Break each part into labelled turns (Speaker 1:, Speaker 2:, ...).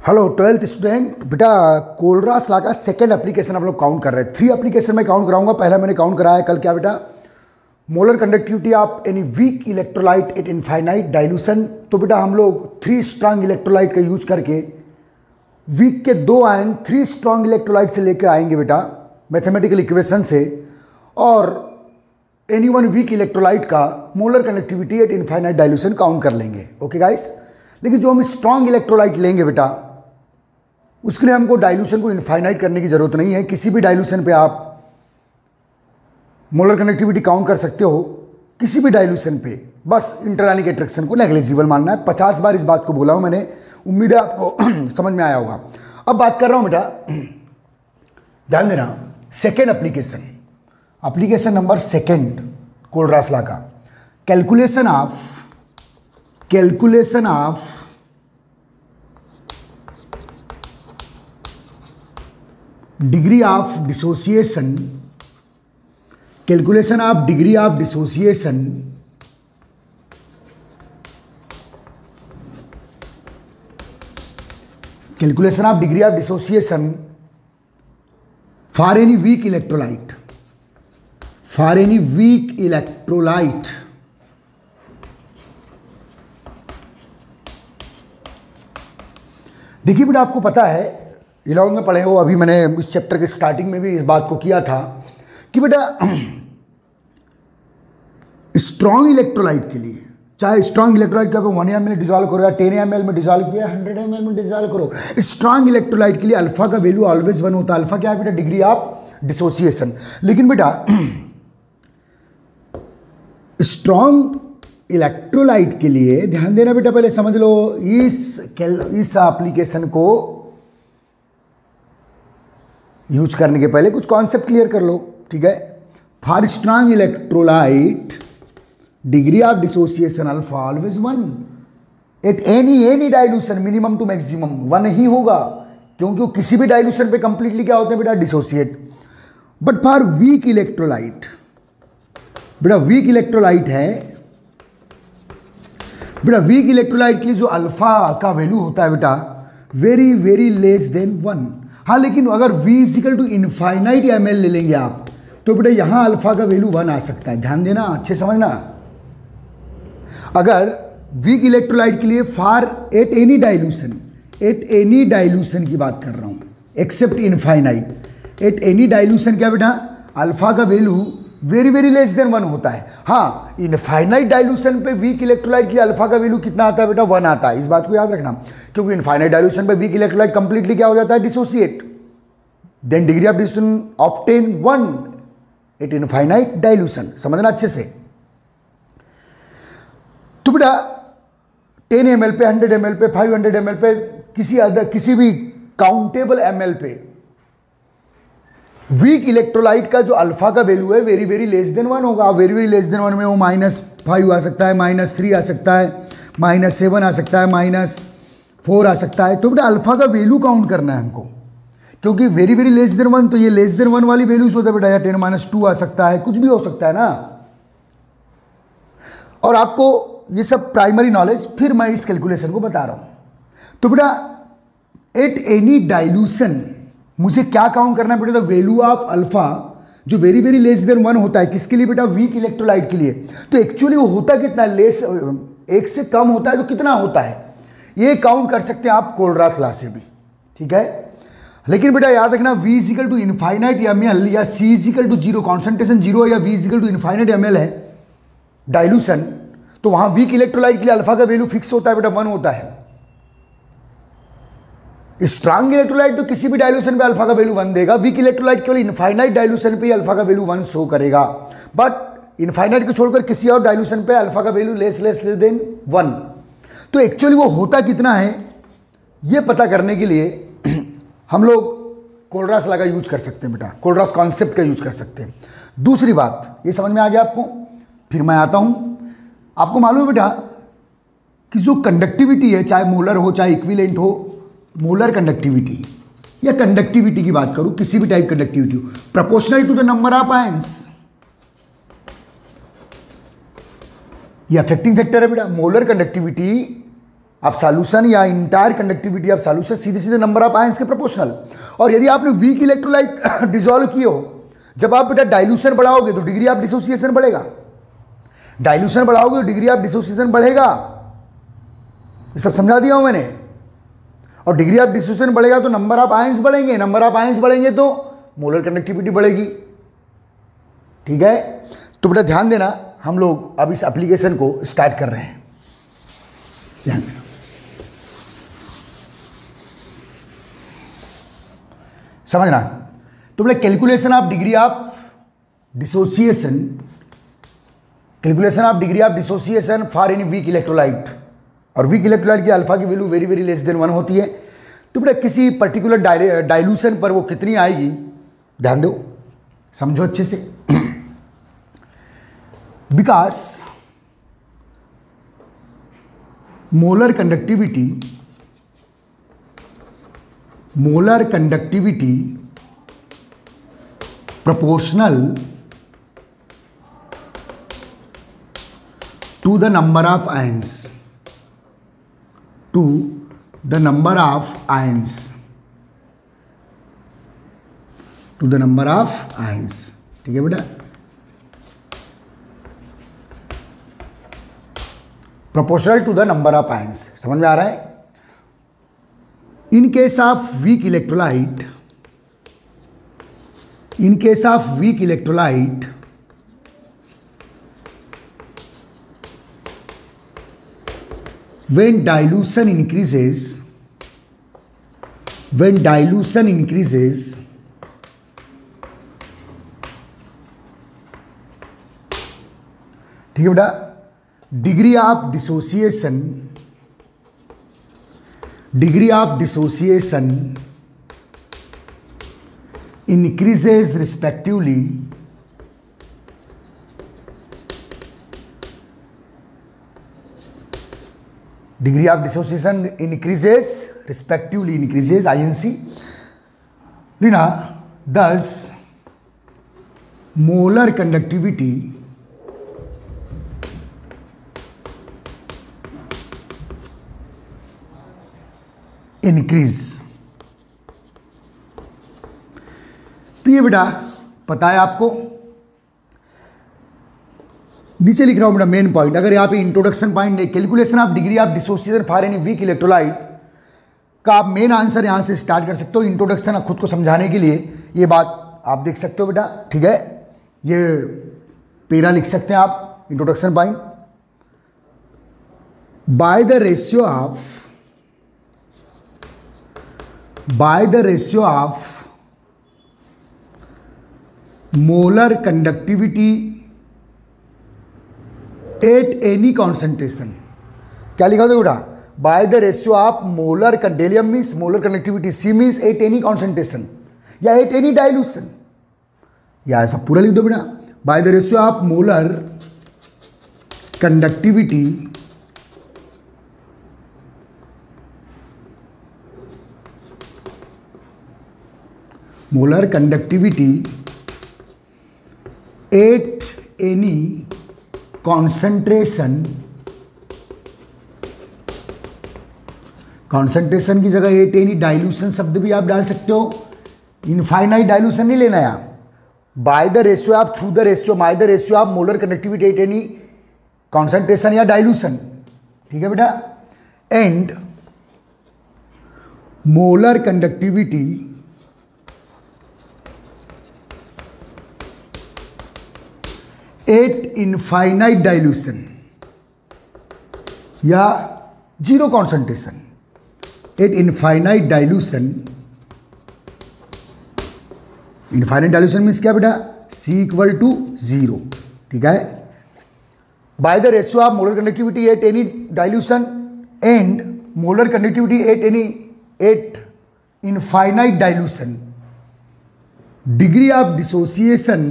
Speaker 1: Hello twelfth student बेटा, कोलरास law का second application आप लोग काउंट कर रहे हैं। 3 एप्लीकेशन में काउंट कराऊंगा। पहला मैंने काउंट कराया कल, क्या बेटा, molar conductivity of any weak electrolyte eight infinite dilution. तो बेटा हम लोग 3 स्ट्रांग इलेक्ट्रोलाइट का यूज करके वीक के 2 आयन 3 स्ट्रांग इलेक्ट्रोलाइट से लेकर आएंगे बेटा मैथमेटिकल इक्वेशन से, और एनी वन वीक इलेक्ट्रोलाइट का molar conductivity at infinite dilution count कर लेंगे। ओके गाइस, लेकिन जो हम स्ट्रांग इलेक्ट्रोलाइट लेंगे बेटा, उसके लिए हमको डाइल्यूशन को इनफाइनाइट करने की जरूरत नहीं है। किसी भी डाइल्यूशन पे आप मोलर कंडक्टिविटी काउंट कर सकते हो, किसी भी डाइल्यूशन पे, बस इंटरआयनिक अट्रैक्शन को नेग्लिजिबल मानना है। 50 बार इस बात को बोला हूं मैंने, उम्मीद है आपको समझ में आया होगा। अब बात कर रहा हूं बेटा, ध्यान देना, second application number second Kohlrausch law का, calculation of degree of dissociation, calculation of degree of dissociation calculation of degree of dissociation for any weak electrolyte, देखिए बेटा, आपको पता है 11th में पढ़े हो, अभी मैंने इस चैप्टर के स्टार्टिंग में भी इस बात को किया था कि बेटा स्ट्रॉन्ग इलेक्ट्रोलाइट के लिए, चाहे स्ट्रॉन्ग इलेक्ट्रोलाइट का 1 ml में डिजॉल्व करो या 10 ml में डिजॉल्व किया, 100 ml में डिजॉल्व करो, स्ट्रॉन्ग इलेक्ट्रोलाइट के लिए अल्फा का वैल्यू ऑलवेज 1 होता है। अल्फा क्या है बेटा? Degree of dissociation. लेकिन बेटा स्ट्रॉन्ग इलेक्ट्रोलाइट के लिए ध्यान देना बेटा, पहले समझ लो इस एप्लीकेशन को यूज करने के पहले कुछ कॉन्सेप्ट क्लियर कर लो, ठीक है। For strong electrolyte degree of dissociation alpha always 1 at any dilution, minimum to maximum 1 ही होगा, क्योंकि वो किसी भी डाइल्यूशन पे कंप्लीटली क्या होते हैं बेटा? Dissociate. But for weak electrolyte, बेटा वीक इलेक्ट्रोलाइट है बेटा, वीक इलेक्ट्रोलाइट के लिए जो अल्फा का वैल्यू होता है बेटा, वेरी वेरी लेस देन 1। हाँ, लेकिन अगर V is equal to infinite ml ले लेंगे आप, तो बेटा यहां अल्फा का वैल्यू 1 आ सकता है। ध्यान देना, अच्छे समझना। अगर वीक इलेक्ट्रोलाइट के लिए फॉर एट एनी डाइल्यूशन की बात कर रहा हूं, except infinite, at any dilution क्या बेटा? अल्फा का value very very less than 1 होता है। हाँ, इनफाइनाइट डाइल्यूशन पे वीक इलेक्ट्रोलाइट के अल्फा का वैल्यू कितना आता है बेटा? 1 आता है। इस बात को याद रखना, क्योंकि इनफाइनाइट डाइल्यूशन पे वीक इलेक्ट्रोलाइट कंप्लीटली क्या हो जाता है? Dissociate. Then degree of dissociation obtain 1 at infinite dilution. समझना अच्छे से। तो बेटा 10 ml पे, 100 ml पे, 500 ml पे, किसी भी काउंटेबल ml पे वीक इलेक्ट्रोलाइट का जो अल्फा का वैल्यू है वेरी वेरी लेस देन 1 होगा। वेरी वेरी लेस देन 1 में वो -5 आ सकता है, -3 आ सकता है, -7 आ सकता है, -4 आ सकता है। तो बेटा अल्फा का वैल्यू काउंट करना है हमको, क्योंकि वेरी वेरी लेस देन 1, तो ये लेस देन 1 वाली वैल्यूज होता है बेटा, या 10-2 आ सकता है, कुछ भी हो सकता है ना। और आपको ये सब प्राइमरी नॉलेज, फिर मैं इस कैलकुलेशन को बता रहा हूं। तो बेटा एट एनी डाइल्यूशन मुझे क्या काउंट करना है बेटा? वैल्यू ऑफ अल्फा जो वेरी वेरी लेस देन 1 होता है, किसके लिए बेटा? वीक इलेक्ट्रोलाइट के लिए। तो एक्चुअली वो होता कितना? लेस, 1 से कम होता है तो कितना होता है? ये काउंट कर सकते हैं आप कोलरास लॉ से भी, ठीक है। लेकिन बेटा याद रखना, V is equal to infinite ml या C इजिकल टू 0, कॉन्सेंट्रेशन 0 या V is equal to infinite ml है डाइल्यूशन, तो वहां वीक इलेक्ट्रोलाइट के लिए अल्फा का वैल्यू फिक्स होता है बेटा, 1 होता है। स्ट्रांग इलेक्ट्रोलाइट तो किसी भी डाइल्यूशन पे अल्फा का वैल्यू 1 देगा, वीक इलेक्ट्रोलाइट केवल इनफाइनाइट डाइल्यूशन पे अल्फा का वैल्यू 1 शो करेगा। बट इनफाइनाइट को छोड़कर किसी और डाइल्यूशन पे अल्फा का वैल्यू लेस देन 1। तो एक्चुअली वो होता कितना है, ये पता करने के लिए हम लोग कोलरास लॉ का यूज कर सकते हैं बेटा, कोलरास कॉन्सेप्ट का यूज कर सकते हैं। दूसरी बात, ये समझ में आ गया आपको? फिर मैं आता हूं। आपको मालूम है बेटा कि जो कंडक्टिविटी है, चाहे मोलर हो चाहे इक्विवेलेंट हो, मोलर कंडक्टिविटी या कंडक्टिविटी की बात करूं, किसी भी टाइप कंडक्टिविटी हो, proportional to the number of ions, ये अफेक्टिंग फैक्टर है बेटा। मोलर कंडक्टिविटी आप सॉल्यूशन या इंटायर कंडक्टिविटी ऑफ सॉल्यूशन सीधे सीधे नंबर ऑफ आयंस के प्रोपोर्शनल। और यदि आपने वीक इलेक्ट्रोलाइट डिसॉल्व किए हो, जब आप बेटा डाइल्यूशन बढ़ाओगे तो डिग्री ऑफ डिसोसिएशन बढ़ेगा, डाइल्यूशन बढ़ाओगे तो डिग्री ऑफ डिसोसिएशन बढ़ेगा। ये सब समझा दिया हूं मैंने। और डिग्री ऑफ डिसोसिएशन बढ़ेगा तो नंबर ऑफ आयंस बढ़ेंगे, नंबर ऑफ आयंस बढ़ेंगे तो मोलर कंडक्टिविटी बढ़ेगी। ठीक है, तो बेटा ध्यान देना, हम लोग अब इस एप्लीकेशन को स्टार्ट कर रहे हैं। ध्यान देना, समझना। तो बेटा calculation of degree of dissociation, calculation of degree of dissociation for any weak electrolyte. और वीक इलेक्ट्रोलाइट की अल्फा की value very very less than 1 होती है। तो बेटा किसी पर्टिकुलर डाइल्यूशन पर वो कितनी आएगी, ध्यान दो, समझो अच्छे से। Because molar conductivity proportional to the number of ions, to the number of ions, to the number of ions। ठीक है बेटा, proportional to the number of ions, समझ में आ रहा है। In case of weak electrolyte, in case of weak electrolyte, when dilution increases, ठीक है बेटा, degree of dissociation increases respectively degree of dissociation increases INC Lina, thus molar conductivity increase। तो ये बेटा पता है आपको, नीचे लिख रहा हूं बेटा मेन पॉइंट। अगर यहाँ पे introduction point, calculation of degree of dissociation for any weak electrolyte का आप मेन आंसर यहाँ से स्टार्ट कर सकते हो। इंट्रोडक्शन खुद को समझाने के लिए ये बात आप देख सकते हो बेटा। ठीक है, ये पेरा लिख सकते हैं आप, introduction point. By the ratio of molar conductivity at any concentration. क्या लिखा था बेटा, by the ratio of molar डेलियम means molar conductivity, C means at any concentration या एट एनी डाइल्यूशन, या ऐसा पूरा लिख दो बेटा। By the ratio of molar conductivity at any concentration की जगह एट एनी डाइल्यूशन शब्द भी आप डाल सकते हो। इनफाइनाइट डाइल्यूशन नहीं लेना है आप। By the ratio of, through the ratio, by the ratio of molar conductivity at any concentration या डाइल्यूशन। ठीक है बेटा, and molar conductivity at infinite dilution या zero concentration, at infinite dilution. Infinite dilution means क्या बेटा, C equal to 0। ठीक है, by the ratio of molar conductivity at any dilution and molar conductivity at infinite dilution, degree of dissociation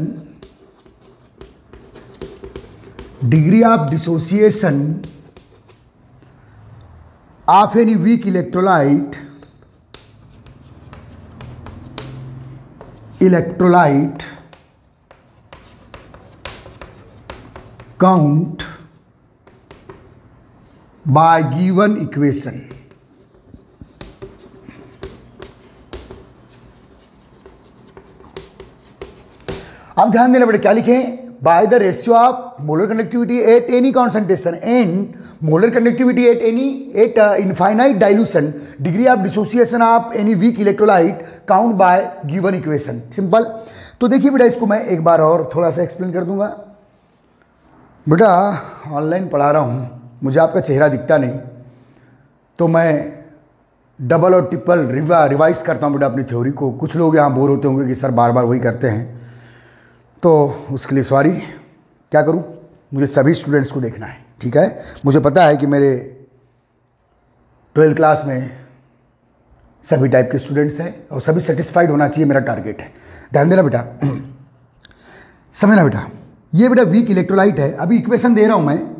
Speaker 1: of any weak electrolyte count bye given equation. अब ध्यान देना बेटा, क्या लिखें? Bye the ratio of molar conductivity at any concentration and molar conductivity at infinite dilution, degree of dissociation of any weak electrolyte, count by given equation. Simple. तो देखिए बेटा, इसको मैं एक बार और थोड़ा सा एक्सप्लेन कर दूंगा। बेटा ऑनलाइन पढ़ा रहा हूँ, मुझे आपका चेहरा दिखता नहीं, तो मैं डबल और ट्रिपल रिवाइज करता हूँ बेटा अपनी थ्योरी को। कुछ लोग यहाँ बोर होते होंगे कि सर बार बार वही करते हैं, तो उसके लिए सॉरी। क्या करूं, मुझे सभी स्टूडेंट्स को देखना है, ठीक है। मुझे पता है कि मेरे 12th क्लास में सभी टाइप के स्टूडेंट्स हैं और सभी सेटिस्फाइड होना चाहिए, मेरा टारगेट है। ध्यान देना बेटा, समझना बेटा। ये बेटा वीक इलेक्ट्रोलाइट है, अभी इक्वेशन दे रहा हूं मैं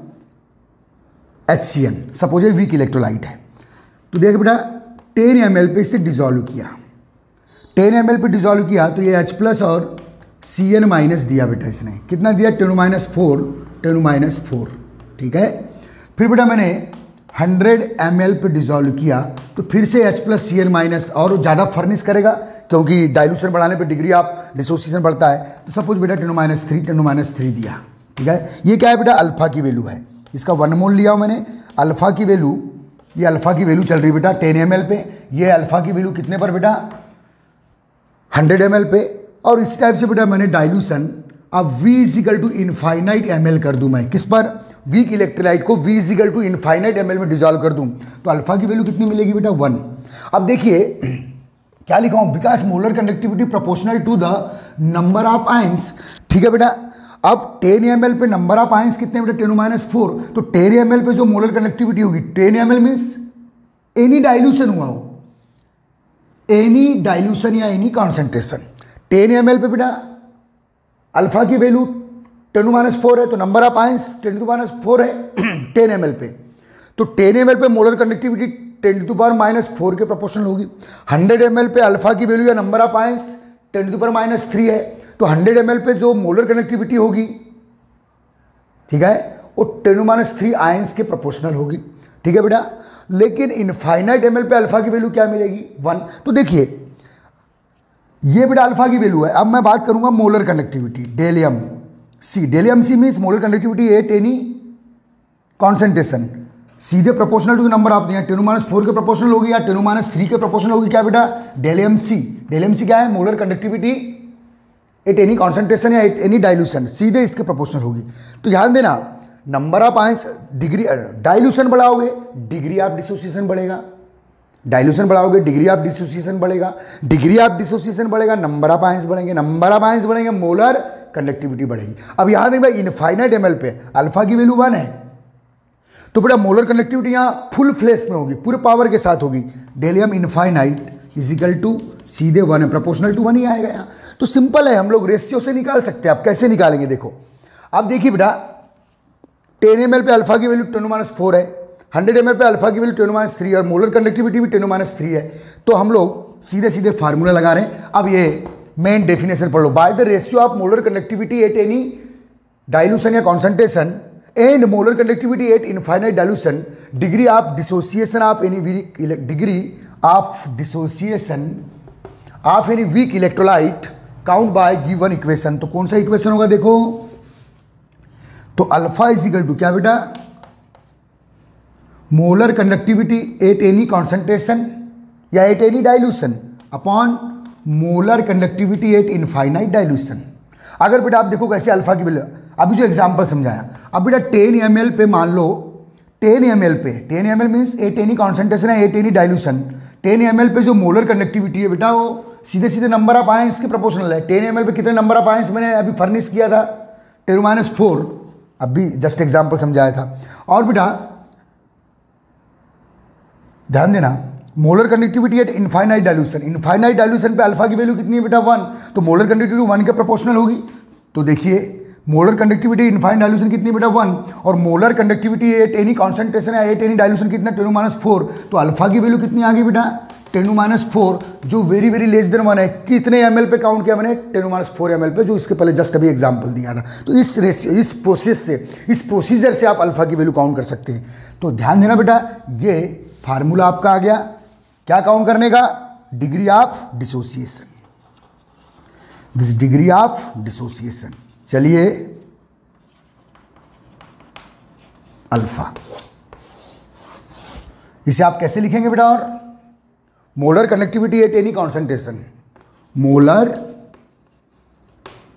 Speaker 1: HCN, सपोज ये वीक इलेक्ट्रोलाइट है। तो देख बेटा 10 ml पे इसे डिजोल्व किया, 10 ml पे डिजोल्व किया तो ये H+ और Cn माइनस दिया बेटा, इसने कितना दिया? 10⁻4, ठीक है। फिर बेटा मैंने 100 ml पे डिजोल्व किया तो फिर से H+ Cn माइनस, और ज़्यादा फर्निश करेगा क्योंकि डाइल्यूशन बढ़ाने पे डिग्री ऑफ डिसोसिएशन बढ़ता है। तो सपोज बेटा 10⁻3 दिया, ठीक है। ये क्या है बेटा? अल्फा की वैल्यू है, इसका 1 मोल लिया हूँ मैंने। अल्फा की वैल्यू, ये अल्फा की वैल्यू चल रही बेटा 10 ml पे, ये अल्फा की वैल्यू कितने पर बेटा? 100 ml पे। और इस टाइप से बेटा मैंने डाइल्यूशन अब V is equal to infinite ml कर दूं मैं, किस पर? वीक इलेक्ट्रोलाइट को V is equal to infinite ml में डिजोल्व कर दूं तो अल्फा की वैल्यू कितनी मिलेगी बेटा? 1। अब देखिए क्या लिखा हूं? Because molar conductivity proportional to the number of ions, ठीक है बेटा। अब 10 ml पे नंबर ऑफ आयंस कितने बेटा? 10⁻4। तो 10 ml पे जो मोलर कंडक्टिविटी होगी, 10 ml मीन्स एनी डाइल्यूशन हुआ हो, एनी डाइल्यूशन या एनी कॉन्सेंट्रेशन। 10 ml पे बेटा अल्फा की वैल्यू 10⁻4 है, तो नंबर ऑफ आयंस 10⁻4 है 10 ml पे। तो 10 ml पे मोलर कंडक्टिविटी 10⁻4 के प्रोपोर्शनल होगी। 100 ml पे अल्फा की वैल्यू या नंबर ऑफ आयंस 10⁻3 है, तो 100 ml पे जो मोलर कंडक्टिविटी होगी, ठीक है, वो 10⁻3 आयंस के प्रोपोर्शनल होगी, ठीक है बेटा। लेकिन इनफाइनाइट ml पे अल्फा की वैल्यू क्या मिलेगी? 1। तो देखिए ये बेटा अल्फा की वैल्यू है। अब मैं बात करूंगा मोलर कंडक्टिविटी, डेलियम C means molar conductivity at any concentration, सीधे प्रोपोर्शनल टू नंबर ऑफ, 10⁻4 के प्रोपोर्शनल होगी या 10⁻3 के प्रोपोर्शनल होगी। क्या बेटा? डेलियम सी क्या है? Molar conductivity at any concentration या एट एनी डाइल्यूशन, सीधे इसके प्रोपोर्शनल होगी। तो ध्यान देना, number of ions, degree, dilution बढ़ाओगे डिग्री ऑफ डिसोसिएशन बढ़ेगा, डाइल्यूशन बढ़ाओगे डिग्री ऑफ डिसोसिएशन बढ़ेगा, डिग्री ऑफ डिसोसिएशन बढ़ेगा, नंबर ऑफ आयंस बढ़ेंगे, नंबर ऑफ आयंस बढ़ेंगे, मोलर कंडक्टिविटी बढ़ेगी। अब यहां देखिए इनफाइनाइट ml पे अल्फा की वैल्यू 1 है, तो बेटा मोलर कंडक्टिविटी यहाँ फुल फ्लेश में होगी, पूरे पावर के साथ होगी। डेलियम इनफाइनाइट इजिकल टू सीधे 1 है, प्रोपोर्शनल टू 1 ही आएगा यहाँ। तो सिंपल है, हम लोग रेशियो से निकाल सकते हैं। आप कैसे निकालेंगे देखो, अब देखिए बेटा 10 ml पे अल्फा की वैल्यू 10⁻4 है, 100 ml पे अल्फा की वैल्यू 10⁻3 और मोलर कंडक्टिविटी भी 10⁻3 है। तो हम लोग सीधे सीधे फार्मूला लगा रहे हैं। अब ये मेन डेफिनेशन पढ़ लो, by the ratio of molar conductivity at any dilution या concentration and molar conductivity at infinite dilution, degree of dissociation of any weak electrolyte, count by given equation. तो कौन सा इक्वेशन होगा देखो, तो अल्फा इज इक्वल टू क्या बेटा? Molar conductivity at any concentration या at any dilution upon molar conductivity at infinite dilution. अगर बेटा आप देखो कैसे अल्फा की वैल्यू, अभी जो एग्जांपल समझाया, अब बेटा 10 ml पे मान लो 10 ml पे, 10 ml means at any concentration है एट एनी डाइल्यूशन। 10 ml पे जो मोलर कंडक्टिविटी है बेटा वो सीधे सीधे नंबर ऑफ आयंस के प्रोपोर्शनल है। 10 ml पे कितने नंबर ऑफ आयंस मैंने अभी फर्निश किया था? 10⁻4, अभी जस्ट एग्जाम्पल समझाया था। और बेटा ध्यान देना, molar conductivity at infinite dilution पे अल्फा की वैल्यू कितनी है बेटा? 1। तो मोलर कंडक्टिविटी 1 के प्रोपोर्शनल होगी। तो देखिए मोलर कंडक्टिविटी इनफाइनाइट डाइल्यूशन कितनी बेटा? 1। और molar conductivity at any concentration या एट एनी डाइल्यूशन कितना? 10⁻4। तो अल्फा की वैल्यू कितनी आ गई बेटा? 10⁻4, जो वेरी वेरी लेस देन 1 है। कितने ml पे काउंट किया मैंने? 10⁻4 ml पे, जो इसके पहले जस्ट अभी एग्जाम्पल दिया था। तो इस प्रोसेस से, इस प्रोसीजर से आप अल्फा की वैल्यू काउंट कर सकते हैं। तो ध्यान देना बेटा, ये फार्मूला आपका आ गया क्या काउंट करने का, degree of dissociation, this degree of dissociation. चलिए अल्फा, इसे आप कैसे लिखेंगे बेटा, और molar conductivity at any concentration, molar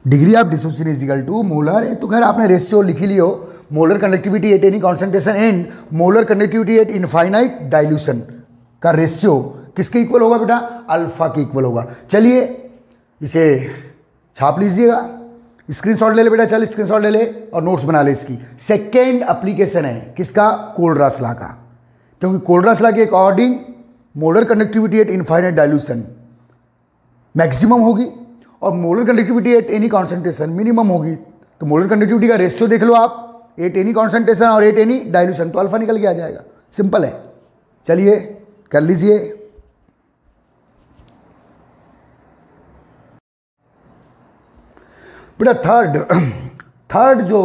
Speaker 1: degree of dissociation is equal to molar, तो खैर आपने रेशियो लिख ही लियो, molar conductivity at any concentration and molar conductivity at infinite dilution का रेशियो किसके इक्वल होगा बेटा, अल्फा के इक्वल होगा। चलिए इसे छाप लीजिएगा, स्क्रीनशॉट ले ले बेटा, चल स्क्रीनशॉट ले ले और नोट्स बना ले। इसकी सेकेंड एप्लीकेशन है किसका, कोलरास लॉ का, क्योंकि कोलरास लॉ के according molar conductivity at infinite dilution maximum होगी और molar conductivity at any concentration minimum होगी। तो मोलर कंडक्टिविटी का रेशियो देख लो आप, एट एनी कॉन्सेंट्रेशन और एट एनी डाइल्यूशन, तो अल्फा निकल के आ जाएगा, सिंपल है। चलिए कर लीजिए। बेटा थर्ड जो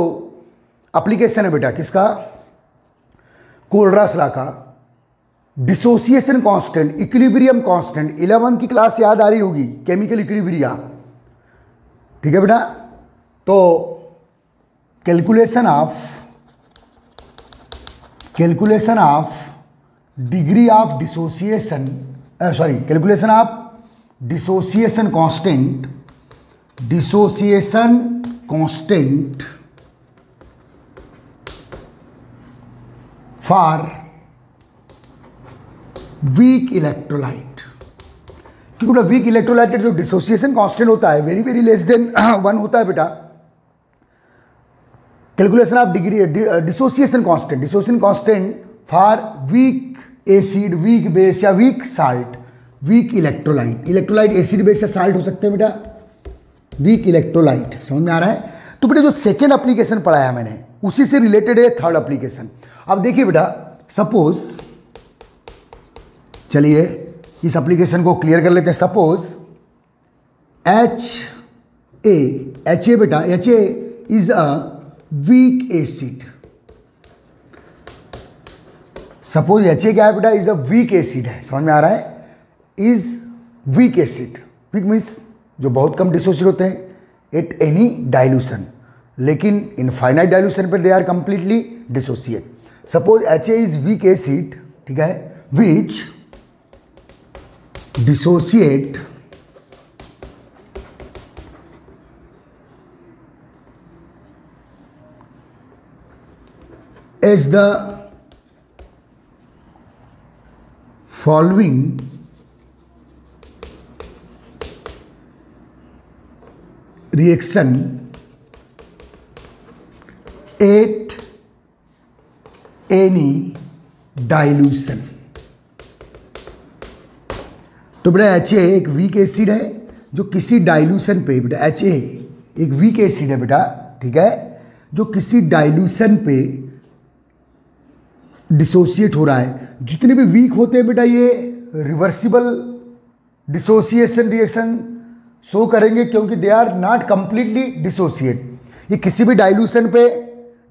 Speaker 1: एप्लीकेशन है बेटा किसका, कोलरास लॉ का, डिसोसिएशन कांस्टेंट, इक्विलिब्रियम कांस्टेंट, 11 की क्लास याद आ रही होगी, केमिकल इक्विलिब्रिया, ठीक है बेटा। तो calculation of degree of dissociation, calculation of dissociation constant for weak electrolyte, क्योंकि वीक इलेक्ट्रोलाइट का जो डिसोसिएशन कांस्टेंट होता है वेरी वेरी लेस देन 1 होता है बेटा। Calculation of degree dissociation constant for weak acid, weak base या weak salt, weak electrolyte acid base या साल्ट हो सकते हैं बेटा, वीक इलेक्ट्रोलाइट, समझ में आ रहा है। तो बेटा जो सेकेंड एप्लीकेशन पढ़ाया मैंने उसी से रिलेटेड है थर्ड एप्लीकेशन। अब देखिए बेटा, सपोज, चलिए इस एप्लीकेशन को क्लियर कर लेते हैं। सपोज HA बेटा, HA is a weak acid, suppose HA क्या है बेटा, इज अ वीक एसिड है, समझ में आ रहा है, is weak acid, weak means जो बहुत कम डिसोसिएट होते हैं एट एनी डाइल्यूशन, लेकिन इनफाइनाइट डाइल्यूशन पर they are completely dissociate. Suppose HA is weak acid, ठीक है, विच dissociate as the following reaction at any dilution। तो बेटा HA एक वीक एसिड है जो किसी डाइल्यूशन पे, बेटा HA एक वीक एसिड है बेटा, ठीक है, जो किसी डाइल्यूशन पे डिसोसिएट हो रहा है। जितने भी वीक होते हैं बेटा ये रिवर्सिबल डिसोसिएशन रिएक्शन शो करेंगे, क्योंकि they are not completely dissociate. ये किसी भी डाइल्यूशन पे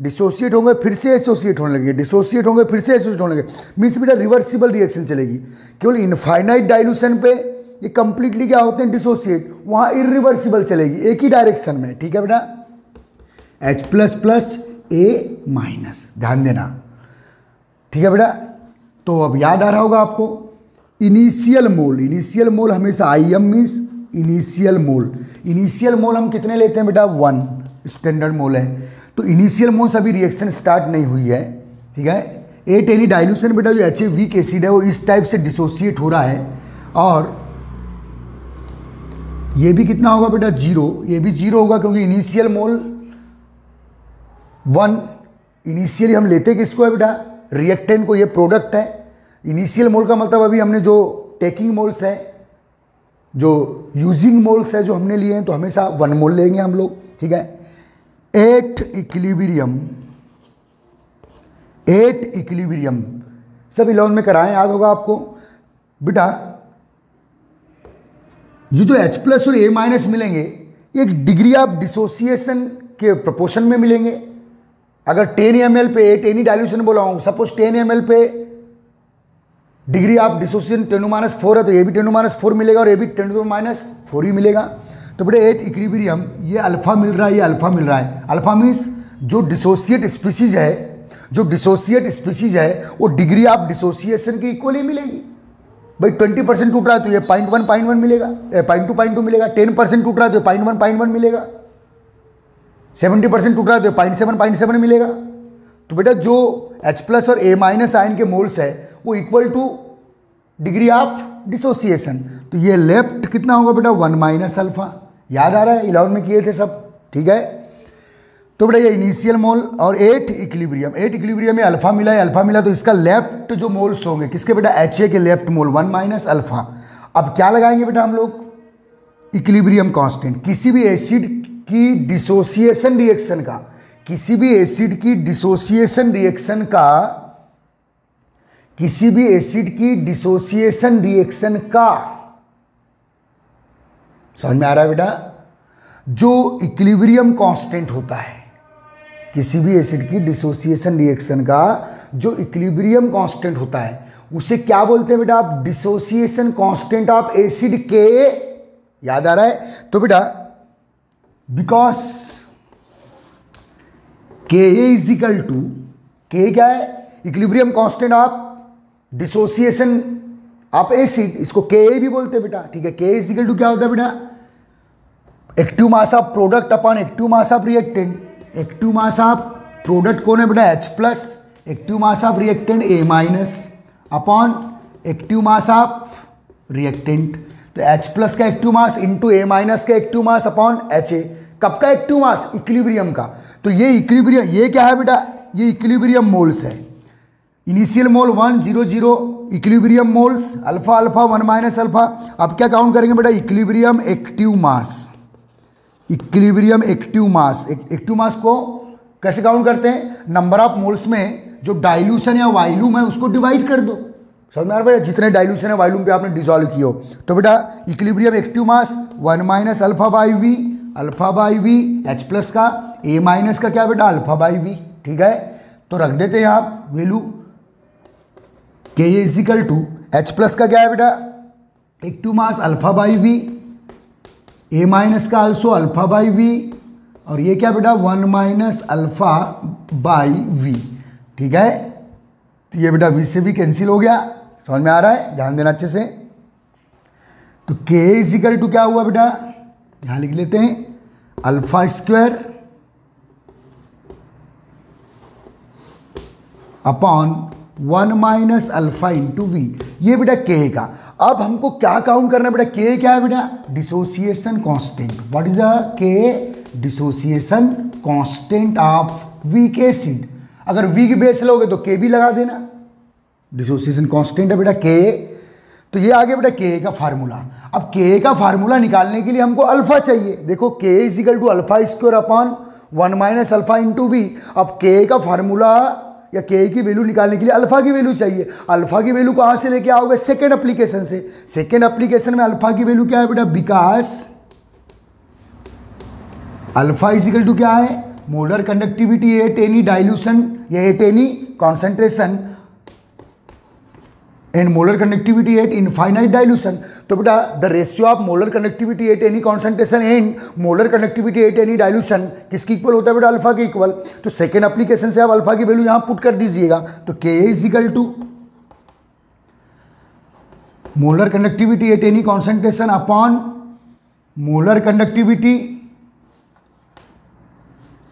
Speaker 1: डिसोसिएट होंगे फिर से एसोसिएट होने लगे, डिसोसिएट होंगे फिर से एसोसिएट होने लगे, मीन्स बेटा रिवर्सिबल रिएक्शन चलेगी। केवल इनफाइनाइट डाइल्यूशन पे ये कंप्लीटली क्या होते हैं, डिसोसिएट, वहाँ इरिवर्सिबल चलेगी एक ही डायरेक्शन में, ठीक है बेटा, H++A-, ध्यान देना, ठीक है बेटा। तो अब याद आ रहा होगा आपको इनिशियल मोल हमेशा IM मीन्स इनिशियल मोल हम कितने लेते हैं बेटा, 1 स्टैंडर्ड मोल है। तो इनिशियल मोल से अभी रिएक्शन स्टार्ट नहीं हुई है, ठीक है। एट एनी डाइल्यूशन बेटा जो HA वीक एसिड है वो इस टाइप से डिसोसिएट हो रहा है, और ये भी कितना होगा बेटा, 0, ये भी 0 होगा, क्योंकि इनिशियल मोल 1, इनिशियली हम लेते किसको है बेटा, रिएक्टेंट को, ये प्रोडक्ट है। इनिशियल मोल का मतलब अभी हमने जो टेकिंग मोल्स है, जो यूजिंग मोल्स है जो हमने लिए हैं, तो हमेशा 1 मोल लेंगे हम लोग, ठीक है। एट इक्विलिब्रियम सब 11 में कराएं, याद होगा आपको बेटा। ये जो H+ और A- मिलेंगे एक डिग्री ऑफ डिसोसिएशन के प्रोपोर्शन में मिलेंगे, अगर 10 ml पे 8 एनी डाइल्यूशन बोला हूँ, सपोज 10 ml पे डिग्री ऑफ डिसोसिएशन 10⁻⁴ है, तो ये भी 10⁻⁴ मिलेगा और ये भी 10⁻⁴ ही मिलेगा। तो बेटा 8 इक्विलिब्रियम, ये अल्फा मिल रहा है, ये अल्फा मिल रहा है। अल्फा मीन्स जो डिसोसिएट स्पीसीज है, जो डिसोसिएट स्पीसीज है वो डिग्री ऑफ डिसोसिएशन के इक्वल ही मिलेगी। भाई 20% टूट रहा है तो ये 0.1 मिलेगा, 0.2 मिलेगा। 10% टूट रहा है तो 0.1 मिलेगा। 70% टूट रहा है तो 0.7 मिलेगा। तो बेटा जो H+ और A- आयन के मोल्स है वो equal two degree of dissociation. तो ये लेफ्ट कितना होगा बेटा 1 - अल्फा। याद आ रहा है, 11 में किए थे सब, ठीक है। तो बेटा ये इनिशियल मोल और 8 इक्विलिब्रियम में अल्फा मिला है, अल्फा मिला, तो इसका लेफ्ट जो मोल्स होंगे किसके बेटा HA के लेफ्ट मोल 1 - अल्फा। अब क्या लगाएंगे बेटा हम लोग, इक्विलिब्रियम कांस्टेंट। किसी भी एसिड की डिसोसिएशन रिएक्शन का, किसी भी एसिड की डिसोसिएशन रिएक्शन का, किसी भी एसिड की डिसोसिएशन रिएक्शन का, समझ में आ रहा है बेटा, जो इक्विलिब्रियम कांस्टेंट होता है, किसी भी एसिड की डिसोसिएशन रिएक्शन का जो इक्विलिब्रियम कांस्टेंट होता है उसे क्या बोलते हैं बेटा आप, डिसोसिएशन कांस्टेंट ऑफ एसिड के। याद आ रहा है। तो बेटा बिकॉज के इज इक्वल टू, के क्या है, equilibrium constant of dissociation of acid, इसको के भी बोलते हैं बेटा, ठीक है। के इज इक्वल टू क्या होता है बेटा, active mass of product upon active mass of reactant. Active mass of product कौन है बेटा H+, active mass of reactant A- upon active mass of reactant. तो H+ का एक्टिव मास इंटू A- का एक्टिव मास अपॉन HA। कब का active mass, equilibrium का। तो ये इक्विलिब्रियम, ये क्या है बेटा, ये इक्विलिब्रियम मोल्स है। इनिशियल मोल 1 0 0, equilibrium moles alpha alpha 1 - alpha. अब क्या काउंट करेंगे बेटा, equilibrium active mass. Equilibrium active mass, active mass को कैसे काउंट करते हैं, नंबर ऑफ मोल्स में जो डाइल्यूशन या वाइल्यूम है उसको डिवाइड कर दो। समझ में आ रहा है बेटा, जितने डाइल्यूशन है वाइल्यूम पे आपने डिसॉल्व किया हो। तो बेटा इक्विलिब्रियम एक्टिव मास 1 - अल्फा/v, अल्फा/v, H+ का, A- का क्या बेटा अल्फा/v, ठीक है। तो रख देते हैं आप वैल्यू, के इज इक्वल टू H+ का क्या है बेटा एक्टिव मास अल्फा/v, A- का आल्सो अल्फा/v, और ये क्या बेटा 1 - अल्फा/v, ठीक है। तो ये बेटा v से भी कैंसिल हो गया। समझ में आ रहा है, ध्यान देना अच्छे से। तो k इज इक्वल टू क्या हुआ बेटा, यहां लिख लेते हैं α² अपॉन 1 - अल्फा इंटू v। ये बेटा k का। अब हमको क्या काउंट करना है बेटा, k क्या है बेटा, dissociation constant. What is the k, dissociation constant of weak acid. अगर वीक बेस लोगे तो k भी लगा देना, डिसोसिएशन कांस्टेंट है बेटा k। तो ये आ गया बेटा k का फार्मूला। अब k का फार्मूला निकालने के लिए हमको अल्फा चाहिए। देखो k is equal to α² upon 1 - alpha into v। अब k का फार्मूला या k की वैल्यू निकालने के लिए अल्फा की वैल्यू चाहिए। अल्फा की वैल्यू कहाँ से लेके आओगे, सेकेंड एप्लीकेशन से। सेकेंड एप्लीकेशन में अल्फा की वैल्यू क्या है बेटा, because alpha is equal to क्या है, molar conductivity at any dilution या at any concentration and molar conductivity at infinite dilution. तो बेटा the ratio of molar conductivity at any concentration and molar conductivity at any dilution किसकी equal होता है बेटा, alpha के इक्वल। तो second application से आप अल्फा की वैल्यू यहां पुट कर दीजिएगा। तो K is equal to molar conductivity at any concentration upon molar conductivity,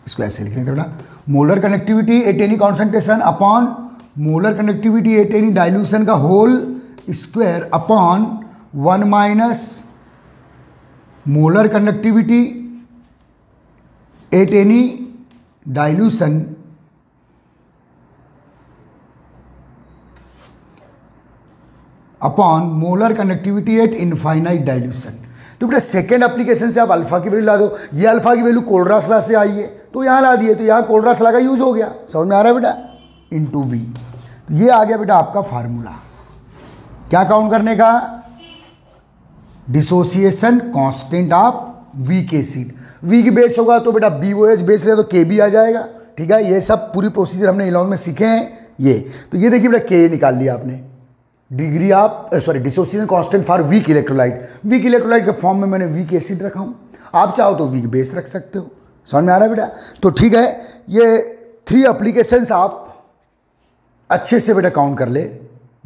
Speaker 1: इसको ऐसे लिखेंगे बेटा, molar conductivity at any concentration upon molar conductivity at any dilution का whole square upon 1 - molar conductivity at any dilution upon molar conductivity at infinite dilution. तो बेटा second application से आप alpha की वैल्यू ला दो। ये अल्फा की वैल्यू कोलरास लॉ से आई है तो यहाँ ला दिए, तो यहाँ कोलरास लॉ का यूज हो गया। समझ में आ रहा है बेटा, इंटू वी। तो ये आ गया बेटा आपका फार्मूला, क्या काउंट करने का, dissociation constant of week acid. Weak base होगा तो बेटा BOH बेस रहे तो Kb आ जाएगा, ठीक है, ये सब पूरी प्रोसीजर हमने इलॉन में सीखे हैं। ये तो ये देखिए बेटा के निकाल लिया आपने, डिग्री आप dissociation constant for weak electrolyte. Week electrolyte के फॉर्म में मैंने वीक एसिड रखा हूँ, आप चाहो तो वीक बेस रख सकते हो। समझ में आ रहा है बेटा? तो ठीक है, ये 3 एप्लीकेशंस आप अच्छे से बेटा काउंट कर ले।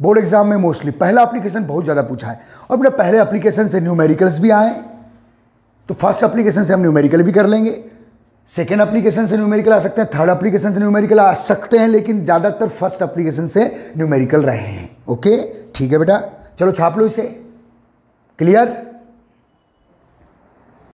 Speaker 1: बोर्ड एग्जाम में मोस्टली पहला एप्लीकेशन बहुत ज़्यादा पूछा है, और बेटा पहले एप्लीकेशन से न्यूमेरिकल्स भी आए, तो फर्स्ट एप्लीकेशन से हम न्यूमेरिकल भी कर लेंगे, सेकेंड एप्लीकेशन से न्यूमेरिकल आ सकते हैं, थर्ड एप्लीकेशन से न्यूमेरिकल आ सकते हैं, लेकिन ज़्यादातर फर्स्ट एप्लीकेशन से न्यूमेरिकल रहे हैं। ओके ठीक है बेटा, चलो छाप लो इसे। क्लियर?